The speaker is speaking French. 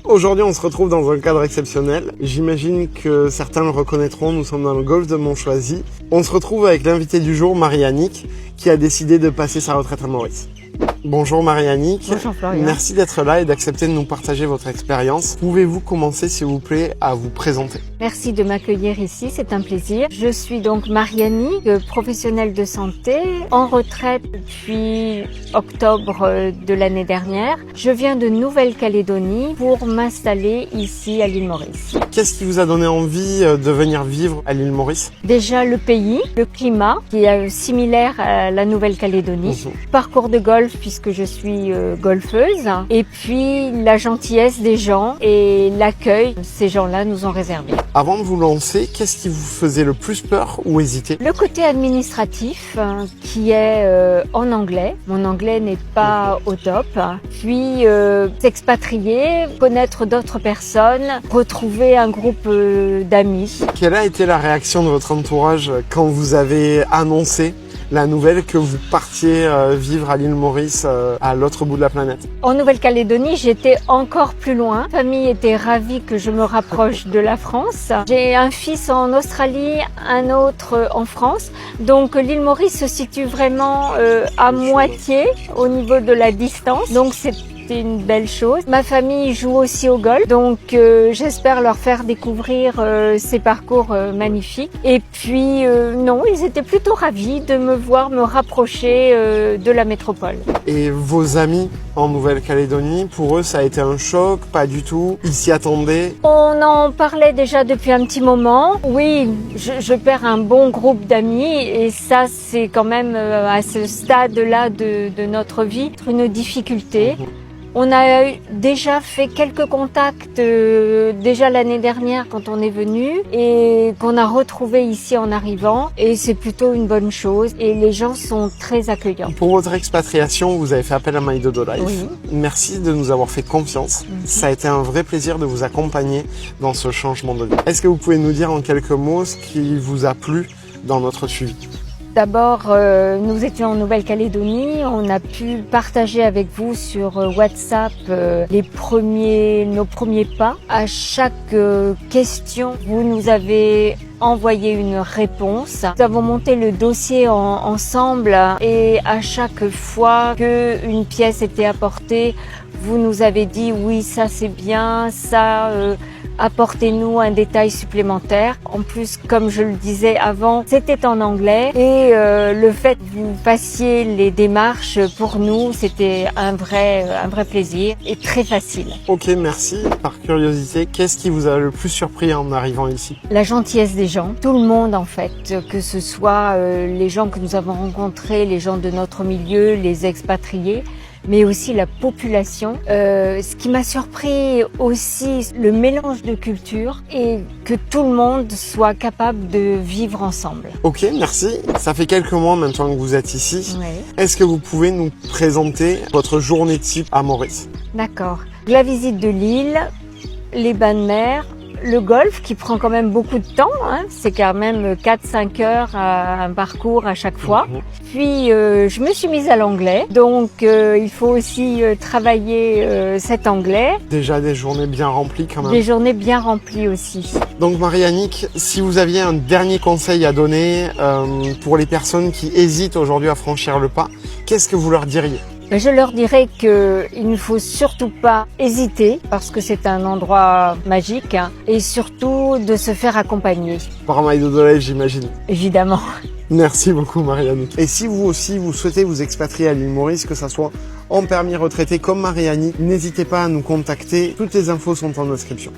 Aujourd'hui, on se retrouve dans un cadre exceptionnel. J'imagine que certains le reconnaîtront, nous sommes dans le golfe de Montchoisy. On se retrouve avec l'invité du jour, Marie-Annick, qui a décidé de passer sa retraite à Maurice. Bonjour Marie-Annick. Bonjour Florian. Merci d'être là et d'accepter de nous partager votre expérience. Pouvez-vous commencer, s'il vous plaît, à vous présenter? Merci de m'accueillir ici, c'est un plaisir. Je suis donc Marie-Annick, professionnelle de santé, en retraite depuis octobre de l'année dernière. Je viens de Nouvelle-Calédonie pour m'installer ici à l'île Maurice. Qu'est-ce qui vous a donné envie de venir vivre à l'île Maurice? Déjà le pays, le climat qui est similaire à la Nouvelle-Calédonie, parcours de golf puisque je suis golfeuse, et puis la gentillesse des gens et l'accueil que ces gens-là nous ont réservé. Avant de vous lancer, qu'est-ce qui vous faisait le plus peur ou hésiter? Le côté administratif qui est en anglais. Mon anglais n'est pas au top. Puis s'expatrier, connaître d'autres personnes, retrouver un groupe d'amis. Quelle a été la réaction de votre entourage quand vous avez annoncé la nouvelle que vous partiez vivre à l'île Maurice, à l'autre bout de la planète? En Nouvelle-Calédonie, j'étais encore plus loin. Ma famille était ravie que je me rapproche de la France. J'ai un fils en Australie, un autre en France. Donc l'île Maurice se situe vraiment à moitié au niveau de la distance. Donc c'est une belle chose. Ma famille joue aussi au golf, donc j'espère leur faire découvrir ces parcours magnifiques. Et puis non, ils étaient plutôt ravis de me voir me rapprocher de la métropole. Et vos amis en Nouvelle-Calédonie, pour eux, ça a été un choc? Pas du tout? Ils s'y attendaient? On en parlait déjà depuis un petit moment. Oui, je perds un bon groupe d'amis et ça, c'est quand même à ce stade-là de notre vie une difficulté. On a déjà fait quelques contacts déjà l'année dernière quand on est venu et qu'on a retrouvé ici en arrivant, et c'est plutôt une bonne chose et les gens sont très accueillants. Pour votre expatriation, vous avez fait appel à My Dodo Life. Oui. Merci de nous avoir fait confiance. Ça a été un vrai plaisir de vous accompagner dans ce changement de vie. Est-ce que vous pouvez nous dire en quelques mots ce qui vous a plu dans notre suivi? D'abord, nous étions en Nouvelle-Calédonie. On a pu partager avec vous sur WhatsApp nos premiers pas. À chaque question, vous nous avez envoyé une réponse. Nous avons monté le dossier ensemble et à chaque fois qu'une pièce était apportée, vous nous avez dit oui, ça c'est bien, ça apportez-nous un détail supplémentaire. En plus, comme je le disais avant, c'était en anglais et le fait que vous fassiez les démarches pour nous, c'était un vrai plaisir et très facile. Ok, merci. Par curiosité, qu'est-ce qui vous a le plus surpris en arrivant ici? La gentillesse des gens, tout le monde en fait, que ce soit les gens que nous avons rencontrés, les gens de notre milieu, les expatriés, mais aussi la population. Ce qui m'a surpris aussi, le mélange de cultures et que tout le monde soit capable de vivre ensemble. Ok, merci. Ça fait quelques mois maintenant que vous êtes ici. Oui. Est-ce que vous pouvez nous présenter votre journée type à Maurice? D'accord. La visite de l'île, les bains de mer, le golf qui prend quand même beaucoup de temps, hein. C'est quand même 4-5 heures à un parcours à chaque fois. Puis je me suis mise à l'anglais, donc il faut aussi travailler cet anglais. Déjà des journées bien remplies quand même. Des journées bien remplies aussi. Donc Marie-Annick, si vous aviez un dernier conseil à donner pour les personnes qui hésitent aujourd'hui à franchir le pas, qu'est-ce que vous leur diriez? Je leur dirais qu'il ne faut surtout pas hésiter parce que c'est un endroit magique, hein, et surtout de se faire accompagner. Par My Dodo Life, j'imagine. Évidemment. Merci beaucoup Marie-Annick. Et si vous aussi vous souhaitez vous expatrier à l'île Maurice, que ça soit en permis retraité comme Marie-Annick, n'hésitez pas à nous contacter. Toutes les infos sont en description.